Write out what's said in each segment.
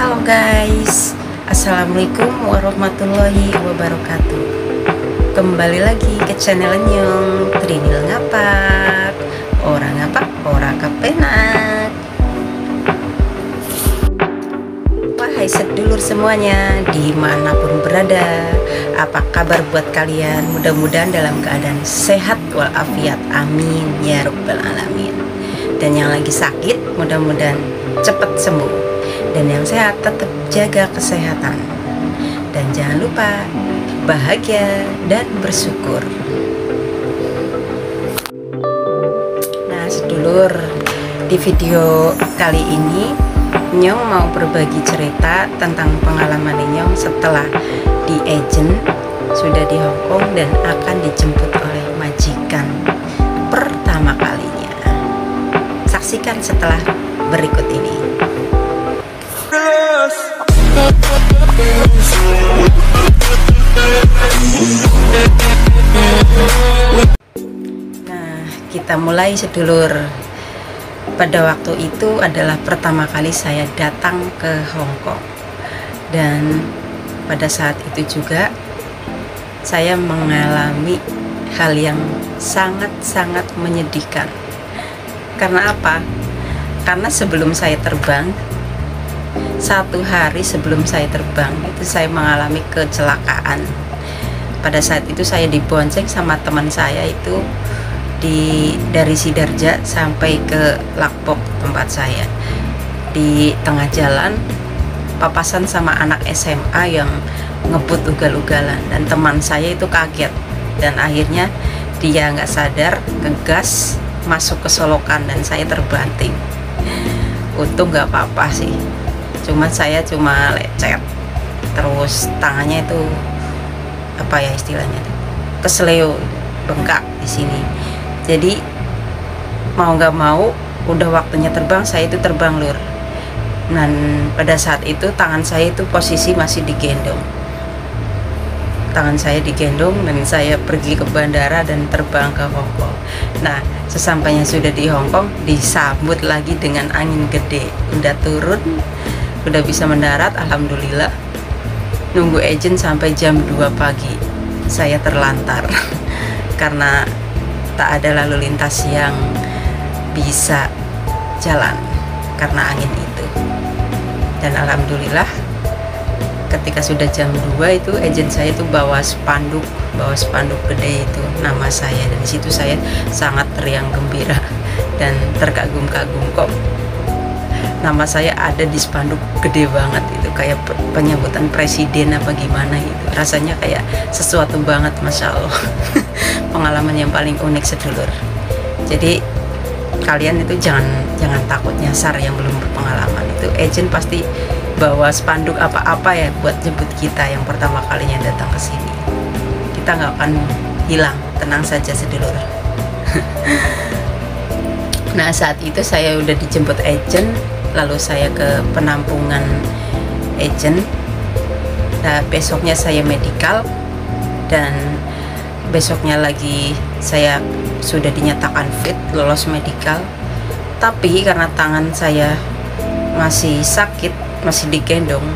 Halo guys, assalamualaikum warahmatullahi wabarakatuh. Kembali lagi ke channel Nyong Trinil Ngapak. Orang ngapak, orang kepenak. Wahai sedulur semuanya, dimanapun berada, apa kabar buat kalian? Mudah-mudahan dalam keadaan sehat walafiat, amin ya rabbal alamin. Dan yang lagi sakit, mudah-mudahan cepat sembuh. Dan yang sehat tetap jaga kesehatan. Dan jangan lupa bahagia dan bersyukur. Nah sedulur, di video kali ini Nyong mau berbagi cerita tentang pengalaman Nyong setelah di agent sudah di Hongkong dan akan dijemput oleh majikan pertama kalinya. Saksikan setelah berikut ini. Nah, kita mulai sedulur. Pada waktu itu adalah pertama kali saya datang ke Hongkong. Dan pada saat itu juga saya mengalami hal yang sangat-sangat menyedihkan. Karena apa? Karena sebelum saya terbang, satu hari sebelum saya terbang itu saya mengalami kecelakaan. Pada saat itu saya dibonceng sama teman saya itu dari Sidarja sampai ke Lakpok tempat saya. Di tengah jalan papasan sama anak SMA yang ngebut ugal-ugalan dan teman saya itu kaget dan akhirnya dia nggak sadar ngegas masuk ke solokan dan saya terbanting. Untung nggak apa-apa sih, cuman saya cuma lecet, terus tangannya itu apa ya istilahnya, kesleo, bengkak di sini. Jadi mau nggak mau udah waktunya terbang, saya itu terbang lur. Dan pada saat itu tangan saya itu posisi masih digendong, tangan saya digendong dan saya pergi ke bandara dan terbang ke Hongkong. Nah sesampainya sudah di Hongkong disambut lagi dengan angin gede. Udah turun, udah bisa mendarat, alhamdulillah. Nunggu agent sampai jam 2 pagi saya terlantar karena tak ada lalu lintas yang bisa jalan karena angin itu. Dan alhamdulillah ketika sudah jam 2 itu agent saya itu bawa spanduk gede itu nama saya, dan disitu saya sangat teriang gembira dan terkagum-kagum, kok nama saya ada di spanduk gede banget itu, kayak penyambutan presiden apa gimana gitu. Rasanya kayak sesuatu banget, masya Allah. Pengalaman yang paling unik sedulur. Jadi kalian itu jangan takut nyasar yang belum berpengalaman. Itu agent pasti bawa spanduk apa-apa ya buat jemput kita yang pertama kalinya datang ke sini. Kita nggak akan hilang, tenang saja sedulur. Nah saat itu saya udah dijemput agent, lalu saya ke penampungan agent. Nah besoknya saya medical dan besoknya lagi saya sudah dinyatakan fit, lolos medical. Tapi karena tangan saya masih sakit, masih digendong,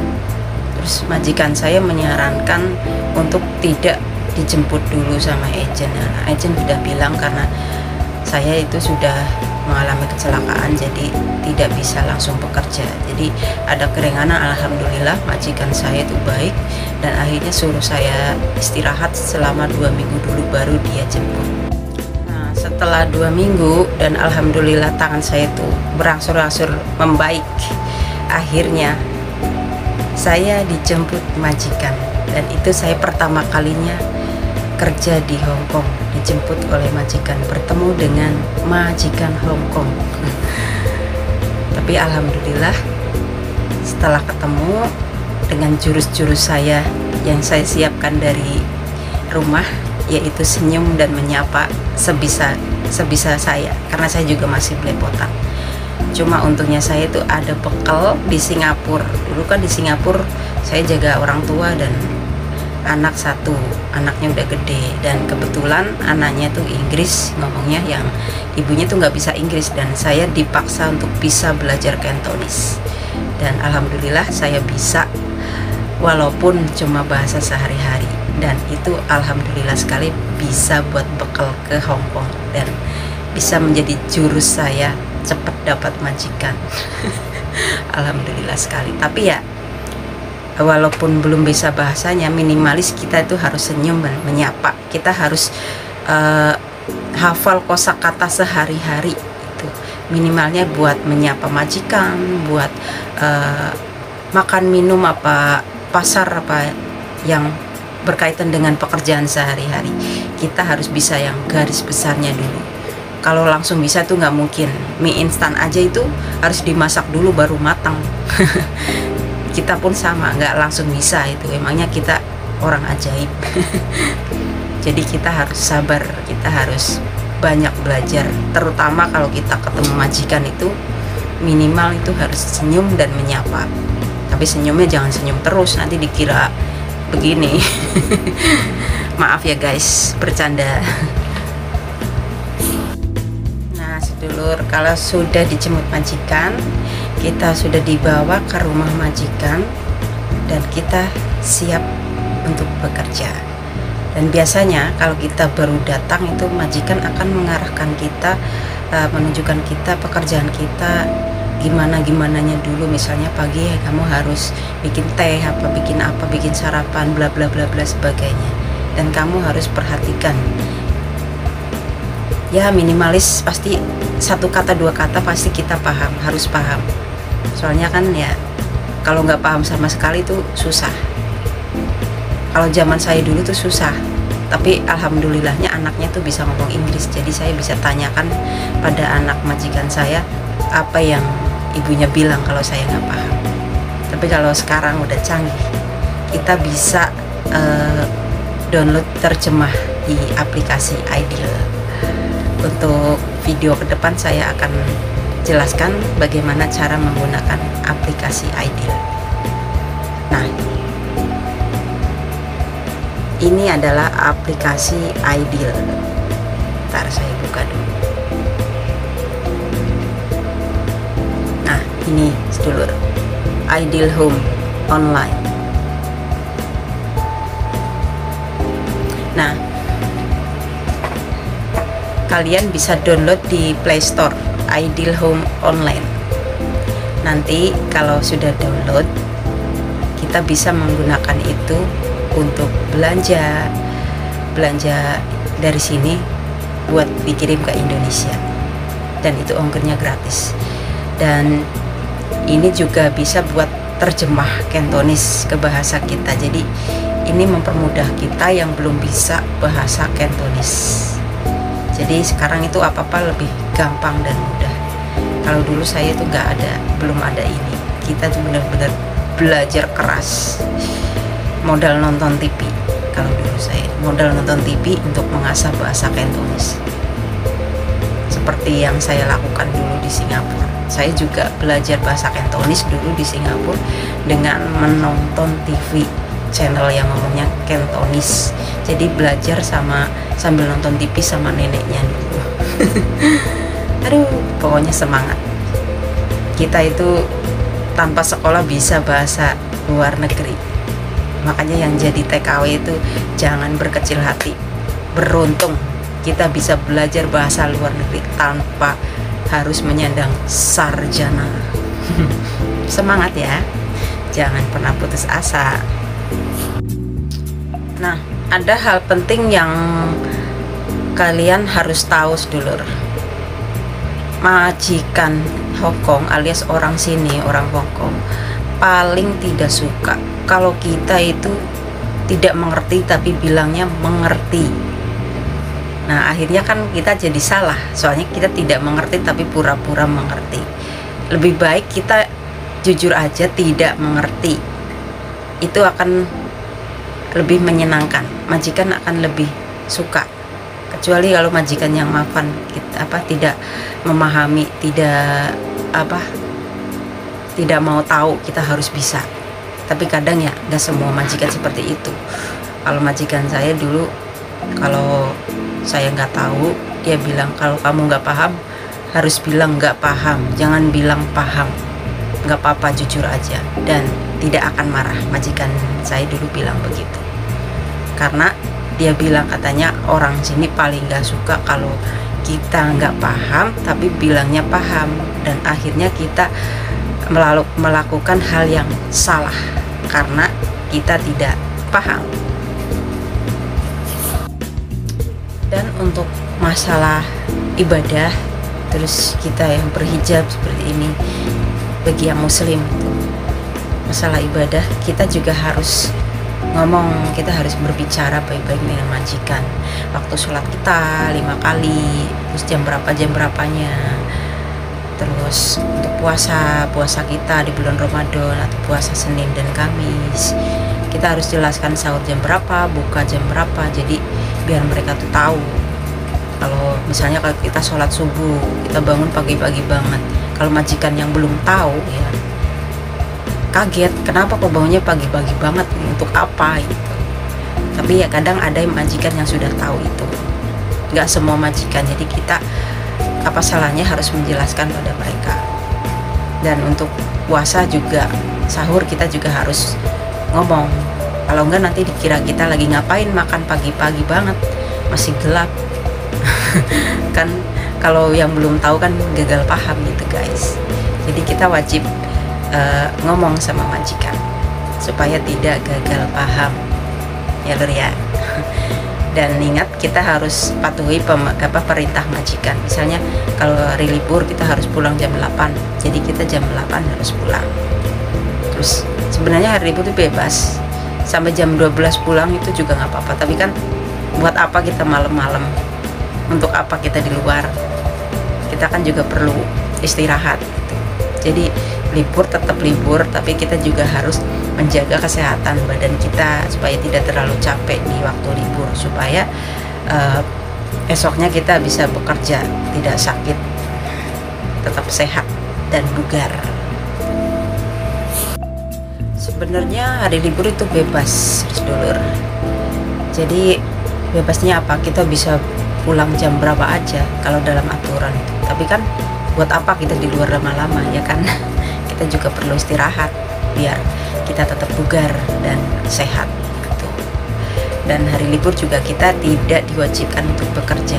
terus majikan saya menyarankan untuk tidak dijemput dulu sama agent. Nah, agent sudah bilang karena saya itu sudah mengalami kecelakaan jadi tidak bisa langsung bekerja, jadi ada keringanan. Alhamdulillah majikan saya itu baik dan akhirnya suruh saya istirahat selama 2 minggu dulu baru dia jemput. Nah setelah 2 minggu dan alhamdulillah tangan saya itu berangsur-angsur membaik, akhirnya saya dijemput majikan. Dan itu saya pertama kalinya kerja di Hongkong, dijemput oleh majikan, bertemu dengan majikan Hongkong. Tapi alhamdulillah setelah ketemu dengan jurus-jurus saya yang saya siapkan dari rumah, yaitu senyum dan menyapa sebisa saya, karena saya juga masih belepotan. Cuma untungnya saya itu ada bekal di Singapura. Dulu kan di Singapura saya jaga orang tua dan anak satu, anaknya udah gede, dan kebetulan anaknya tuh Inggris ngomongnya, yang ibunya tuh nggak bisa Inggris, dan saya dipaksa untuk bisa belajar Cantonese. Dan alhamdulillah saya bisa, walaupun cuma bahasa sehari-hari, dan itu alhamdulillah sekali bisa buat bekal ke Hong Kong dan bisa menjadi jurus saya cepat dapat majikan. Alhamdulillah sekali. Tapi ya walaupun belum bisa bahasanya, minimalis kita itu harus senyum dan menyapa. Kita harus hafal kosakata sehari-hari itu minimalnya buat menyapa majikan, buat makan minum apa pasar apa yang berkaitan dengan pekerjaan sehari-hari. Kita harus bisa yang garis besarnya dulu. Kalau langsung bisa tuh nggak mungkin. Mie instan aja itu harus dimasak dulu baru matang. Kita pun sama, nggak langsung bisa itu. Emangnya kita orang ajaib. Jadi kita harus sabar, kita harus banyak belajar. Terutama kalau kita ketemu majikan itu minimal itu harus senyum dan menyapa. Tapi senyumnya jangan senyum terus, nanti dikira begini. Maaf ya guys, bercanda. Nah sedulur, kalau sudah dijemput majikan, kita sudah dibawa ke rumah majikan dan kita siap untuk bekerja. Dan biasanya kalau kita baru datang itu majikan akan mengarahkan kita, menunjukkan kita pekerjaan kita gimana-gimananya dulu. Misalnya pagi kamu harus bikin teh apa, bikin sarapan, bla bla bla bla sebagainya. Dan kamu harus perhatikan. Ya minimalis pasti satu kata dua kata pasti kita paham, harus paham. Soalnya kan ya kalau nggak paham sama sekali itu susah. Kalau zaman saya dulu tuh susah, tapi alhamdulillahnya anaknya tuh bisa ngomong Inggris, jadi saya bisa tanyakan pada anak majikan saya apa yang ibunya bilang kalau saya nggak paham. Tapi kalau sekarang udah canggih, kita bisa download terjemah di aplikasi Ideal. Untuk video ke depan saya akan jelaskan bagaimana cara menggunakan aplikasi Ideal. Nah, ini adalah aplikasi Ideal. Ntar saya buka dulu. Nah, ini sedulur, Ideal Home Online. Nah, kalian bisa download di Play Store, Ideal Home Online. Nanti kalau sudah download, kita bisa menggunakan itu untuk belanja dari sini buat dikirim ke Indonesia, dan itu ongkirnya gratis. Dan ini juga bisa buat terjemah Cantonese ke bahasa kita. Jadi ini mempermudah kita yang belum bisa bahasa Cantonese. Jadi sekarang itu apa-apa lebih gampang dan mudah. Kalau dulu saya itu belum ada ini. Kita tuh benar-benar belajar keras. Modal nonton TV. Kalau dulu saya modal nonton TV untuk mengasah bahasa Cantonese. Seperti yang saya lakukan dulu di Singapura. Saya juga belajar bahasa Cantonese dulu di Singapura dengan menonton TV channel yang ngomongnya Cantonese. Jadi belajar sambil nonton TV sama neneknya dulu. Aduh, pokoknya semangat. Kita itu tanpa sekolah bisa bahasa luar negeri. Makanya yang jadi TKW itu jangan berkecil hati. Beruntung kita bisa belajar bahasa luar negeri tanpa harus menyandang sarjana. Semangat ya, jangan pernah putus asa. Nah, ada hal penting yang kalian harus tahu sedulur. Majikan Hong Kong alias orang sini, orang Hong Kong, paling tidak suka kalau kita itu tidak mengerti tapi bilangnya mengerti. Nah akhirnya kan kita jadi salah, soalnya kita tidak mengerti tapi pura-pura mengerti. Lebih baik kita jujur aja tidak mengerti, itu akan lebih menyenangkan, majikan akan lebih suka. Kecuali kalau majikan yang maafan, tidak memahami, tidak mau tahu, kita harus bisa. Tapi kadang ya nggak semua majikan seperti itu. Kalau majikan saya dulu, kalau saya nggak tahu, dia bilang kalau kamu nggak paham harus bilang nggak paham, jangan bilang paham. nggak apa-apa, jujur aja, dan tidak akan marah. Majikan saya dulu bilang begitu, karena dia bilang katanya orang sini paling nggak suka kalau kita nggak paham tapi bilangnya paham, dan akhirnya kita melakukan hal yang salah karena kita tidak paham. Dan untuk masalah ibadah, terus kita yang berhijab seperti ini, bagi yang muslim itu masalah ibadah, kita juga harus ngomong, kita harus berbicara baik-baik dengan majikan. Waktu sholat kita 5 kali, terus jam berapanya, terus untuk puasa kita di bulan Ramadan atau puasa Senin dan Kamis, kita harus jelaskan sahur jam berapa, buka jam berapa, jadi biar mereka tuh tahu. Kalau misalnya kalau kita sholat subuh, kita bangun pagi-pagi banget, kalau majikan yang belum tahu ya kaget, kenapa kok bangunnya pagi-pagi banget, untuk apa gitu. Tapi ya kadang ada majikan yang sudah tahu itu, nggak semua majikan, jadi kita apa salahnya harus menjelaskan pada mereka. Dan untuk puasa juga, sahur kita juga harus ngomong, kalau enggak nanti dikira kita lagi ngapain makan pagi-pagi banget, masih gelap. Kan kalau yang belum tahu kan gagal paham gitu guys. Jadi kita wajib ngomong sama majikan supaya tidak gagal paham ya lur ya. Dan ingat, kita harus patuhi perintah majikan. Misalnya kalau hari libur kita harus pulang jam 8, jadi kita jam 8 harus pulang. Terus sebenarnya hari libur itu bebas, sampai jam 12 pulang itu juga nggak apa-apa. Tapi kan buat apa kita malam-malam, untuk apa kita di luar, kita kan juga perlu istirahat gitu. Jadi libur tetap libur, tapi kita juga harus menjaga kesehatan badan kita supaya tidak terlalu capek di waktu libur, supaya esoknya kita bisa bekerja tidak sakit, tetap sehat dan bugar. Sebenarnya hari libur itu bebas dulur, jadi bebasnya apa, kita bisa pulang jam berapa aja kalau dalam aturan itu. Tapi kan buat apa kita di luar lama-lama ya kan. Kita juga perlu istirahat biar kita tetap bugar dan sehat gitu. Dan hari libur juga kita tidak diwajibkan untuk bekerja,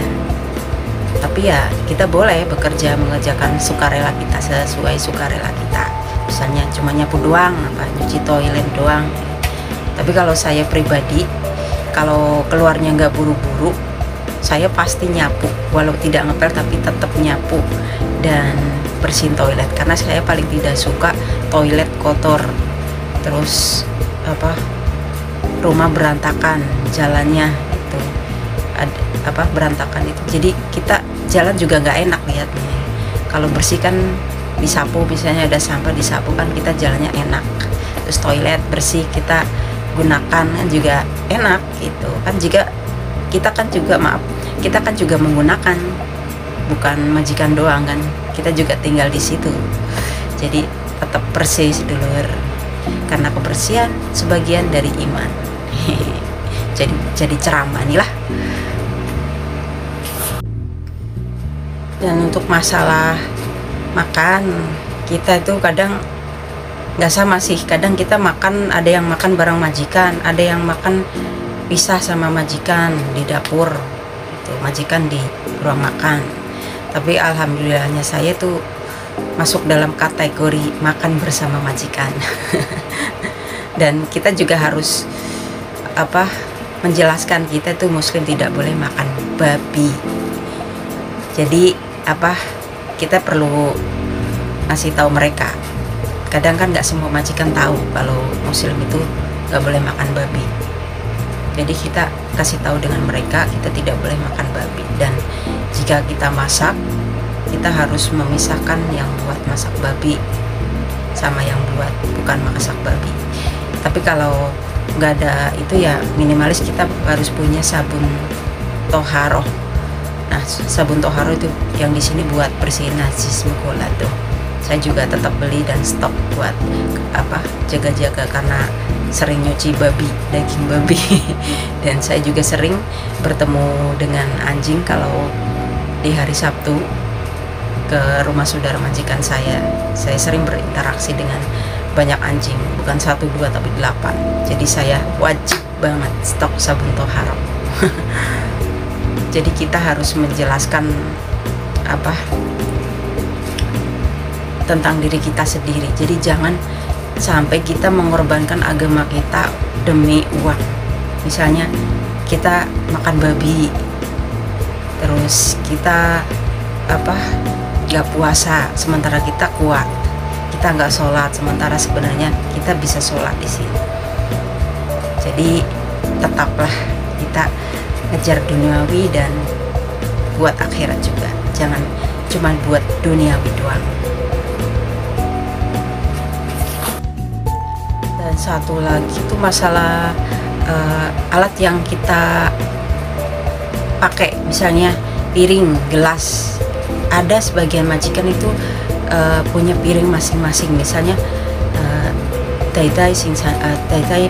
tapi ya kita boleh bekerja, mengerjakan sukarela kita sesuai sukarela kita. Misalnya cuma nyapu doang, apa nyuci toilet doang. Tapi kalau saya pribadi, kalau keluarnya nggak buru-buru, saya pasti nyapu, walau tidak ngepel tapi tetap nyapu dan bersihin toilet, karena saya paling tidak suka toilet kotor, terus rumah berantakan, jalannya itu berantakan itu, jadi kita jalan juga nggak enak lihatnya. Kalau bersih kan disapu, misalnya ada sampah disapu kan kita jalannya enak. Terus toilet bersih kita gunakan kan juga enak gitu kan. Jika kita kan juga menggunakan, bukan majikan doang kan, kita juga tinggal di situ. Jadi tetap bersih sedulur, karena kebersihan sebagian dari iman. jadi ceramah nih lah. Dan untuk masalah makan, kita itu kadang nggak sama sih. Kadang kita makan, ada yang makan bareng majikan, ada yang makan pisah sama majikan di dapur itu, majikan di ruang makan. Tapi alhamdulillahnya saya tuh masuk dalam kategori makan bersama majikan. Dan kita juga harus menjelaskan, kita tuh muslim tidak boleh makan babi. Jadi kita perlu ngasih tahu mereka. Kadang kan nggak semua majikan tahu kalau muslim itu nggak boleh makan babi. Jadi kita kasih tahu dengan mereka, kita tidak boleh makan babi. Dan jika kita masak, kita harus memisahkan yang buat masak babi sama yang buat bukan masak babi. Tapi kalau nggak ada itu ya minimalis kita harus punya sabun toharoh. Nah, sabun toharoh itu yang di sini buat bersihin najis mukola tuh. Saya juga tetap beli dan stok buat jaga-jaga, karena sering nyuci babi, daging babi. Dan saya juga sering bertemu dengan anjing kalau di hari Sabtu. ke rumah saudara majikan saya sering berinteraksi dengan banyak anjing, bukan 1, 2, tapi 8. Jadi saya wajib banget stok sabun toharo. Jadi kita harus menjelaskan tentang diri kita sendiri. Jadi jangan sampai kita mengorbankan agama kita demi uang. Misalnya kita makan babi, terus kita nggak puasa sementara kita kuat, kita nggak sholat sementara sebenarnya kita bisa sholat di sini. Jadi tetaplah kita ngejar duniawi dan buat akhirat juga, jangan cuma buat duniawi doang. Dan satu lagi itu masalah alat yang kita pakai, misalnya piring, gelas. Ada sebagian majikan itu punya piring masing-masing, misalnya tai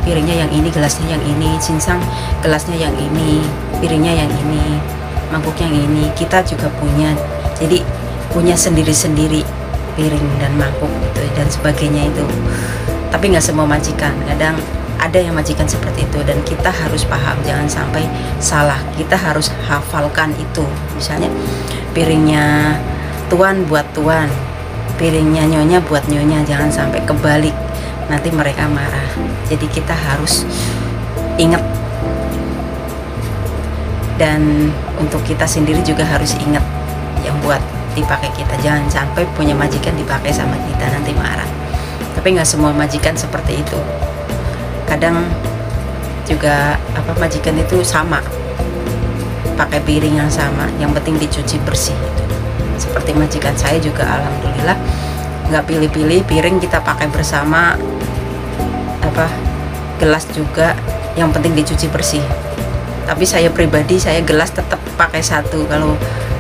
piringnya yang ini, gelasnya yang ini, sinsang gelasnya yang ini, piringnya yang ini, mangkuknya yang ini. Kita juga punya, jadi punya sendiri-sendiri piring dan mangkuk gitu dan sebagainya itu. Tapi nggak semua majikan, kadang ada yang majikan seperti itu, dan kita harus paham, jangan sampai salah. Kita harus hafalkan itu. Misalnya piringnya tuan buat tuan, piringnya nyonya buat nyonya, jangan sampai kebalik, nanti mereka marah. Jadi kita harus ingat, dan untuk kita sendiri juga harus ingat yang buat dipakai kita, jangan sampai punya majikan dipakai sama kita nanti marah. Tapi nggak semua majikan seperti itu, kadang juga majikan itu sama, pakai piring yang sama, yang penting dicuci bersih. Seperti majikan saya juga alhamdulillah nggak pilih-pilih, piring kita pakai bersama, gelas juga yang penting dicuci bersih. Tapi saya pribadi, saya gelas tetap pakai 1, kalau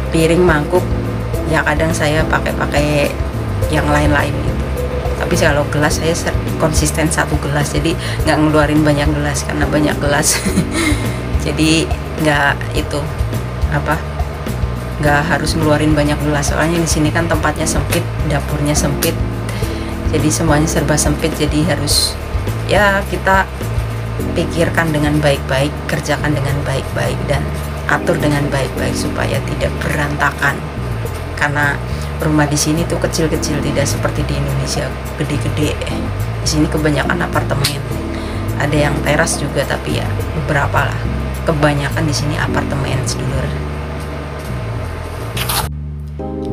piring mangkuk ya kadang saya pakai yang lain-lain gitu. Tapi kalau gelas saya konsisten 1 gelas, jadi nggak ngeluarin banyak gelas, karena banyak gelas jadi nggak nggak harus ngeluarin banyak gelas, soalnya di sini kan tempatnya sempit, dapurnya sempit, jadi semuanya serba sempit. Jadi harus ya kita pikirkan dengan baik-baik, kerjakan dengan baik-baik, dan atur dengan baik-baik supaya tidak berantakan. Karena rumah di sini tuh kecil-kecil, tidak seperti di Indonesia gede-gede. Di sini kebanyakan apartemen, ada yang teras juga, tapi ya beberapa lah. Kebanyakan di sini apartemen, sedulur.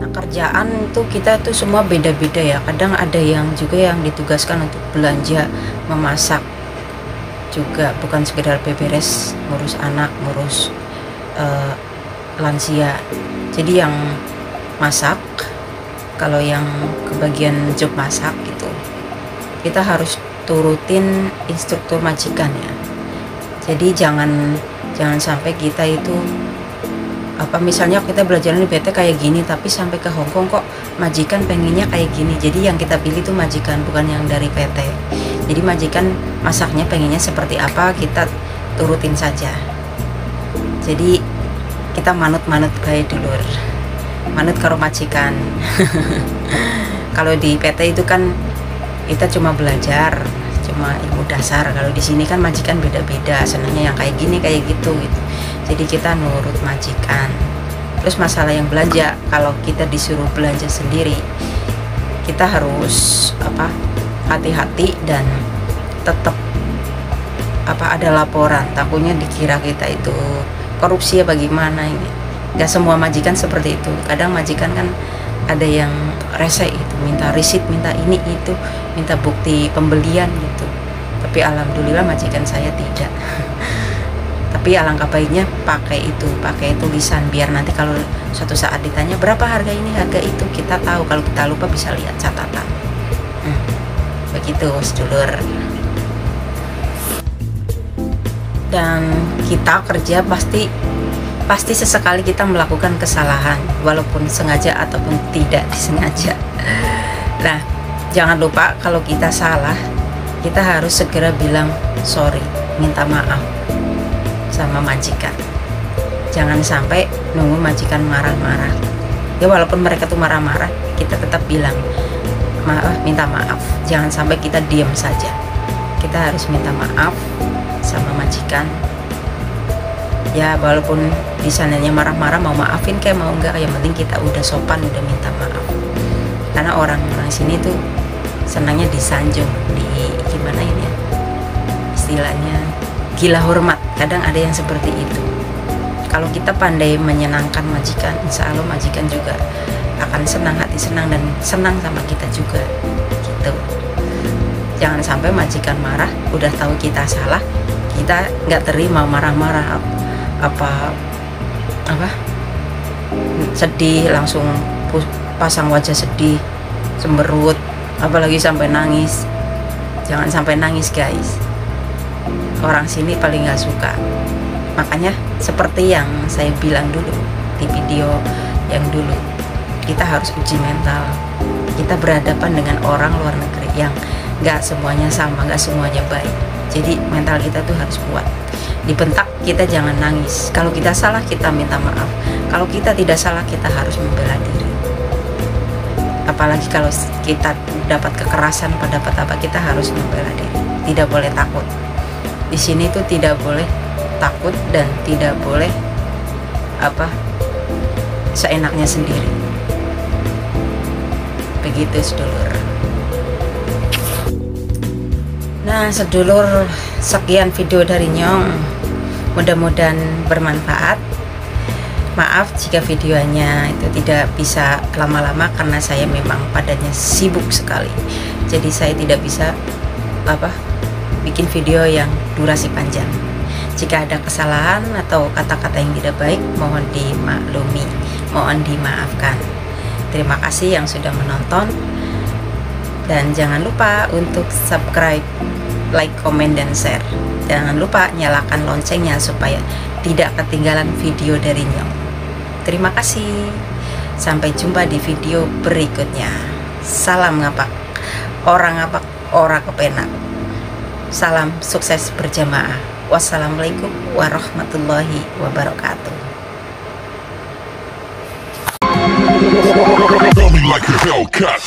Nah, kerjaan tuh kita tuh semua beda-beda ya. Kadang ada yang juga yang ditugaskan untuk belanja, memasak juga, bukan sekedar beberes, ngurus anak, ngurus lansia. Jadi yang masak, kalau yang kebagian job masak gitu, kita harus turutin instruktur majikan ya. Jadi jangan sampai kita itu misalnya kita belajar di PT kayak gini, tapi sampai ke Hongkong kok majikan pengennya kayak gini. Jadi yang kita pilih itu majikan, bukan yang dari PT. Jadi majikan masaknya pengennya seperti apa, kita turutin saja. Jadi kita manut-manut kayak dulur, manut karo majikan. Kalau di PT itu kan kita cuma belajar, cuma ilmu dasar. Kalau di sini kan majikan beda-beda, senangnya yang kayak gini kayak gitu. Jadi kita nurut majikan. Terus masalah yang belanja, kalau kita disuruh belanja sendiri, kita harus hati-hati dan tetap ada laporan. Takutnya dikira kita itu korupsi ya bagaimana ini. Gak semua majikan seperti itu. Kadang majikan kan ada yang rese itu, minta risit, minta ini itu, minta bukti pembelian gitu. Tapi alhamdulillah majikan saya tidak. Tapi alangkah baiknya pakai tulisan, biar nanti kalau suatu saat ditanya berapa harga ini, harga itu, kita tahu. Kalau kita lupa bisa lihat catatan. Begitu sedulur. Dan kita kerja pasti sesekali kita melakukan kesalahan, walaupun sengaja ataupun tidak disengaja. Nah, jangan lupa kalau kita salah, kita harus segera bilang sorry, minta maaf sama majikan. Jangan sampai nunggu majikan marah-marah. Ya walaupun mereka tuh marah-marah, kita tetap bilang maaf, minta maaf. Jangan sampai kita diam saja. Kita harus minta maaf sama majikan. Ya walaupun di sananya marah-marah, mau maafin kayak mau enggak, yang penting kita udah sopan, udah minta maaf. Karena orang-orang sini tuh senangnya disanjung, di gimana ini ya istilahnya, gila hormat. Kadang ada yang seperti itu. Kalau kita pandai menyenangkan majikan, insya Allah majikan juga akan senang, hati senang dan senang sama kita juga gitu. Jangan sampai majikan marah, udah tahu kita salah, kita nggak terima, marah-marah, apa sedih, langsung pasang wajah sedih, cemberut, apalagi sampai nangis. Jangan sampai nangis guys, orang sini paling nggak suka. Makanya seperti yang saya bilang dulu di video yang dulu, kita harus uji mental. Kita berhadapan dengan orang luar negeri yang nggak semuanya sama, nggak semuanya baik. Jadi mental kita tuh harus kuat. Dibentak kita jangan nangis. Kalau kita salah kita minta maaf. Kalau kita tidak salah kita harus membela diri. Apalagi kalau kita dapat kekerasan, dapat apa, kita harus membela diri. Tidak boleh takut. Di sini tuh tidak boleh takut dan tidak boleh seenaknya sendiri. Begitu sedulur. Nah sedulur, sekian video dari Nyong, mudah-mudahan bermanfaat. Maaf jika videonya itu tidak bisa lama-lama karena saya memang padanya sibuk sekali, jadi saya tidak bisa bikin video yang durasi panjang. Jika ada kesalahan atau kata-kata yang tidak baik, mohon dimaklumi, mohon dimaafkan. Terima kasih yang sudah menonton, dan jangan lupa untuk subscribe, like, komen, dan share. Jangan lupa nyalakan loncengnya supaya tidak ketinggalan video dari Nyong. Terima kasih. Sampai jumpa di video berikutnya. Salam ngapak, orang ngapak, ora kepenak. Salam sukses berjamaah. Wassalamualaikum warahmatullahi wabarakatuh. Tell me like a Hellcat.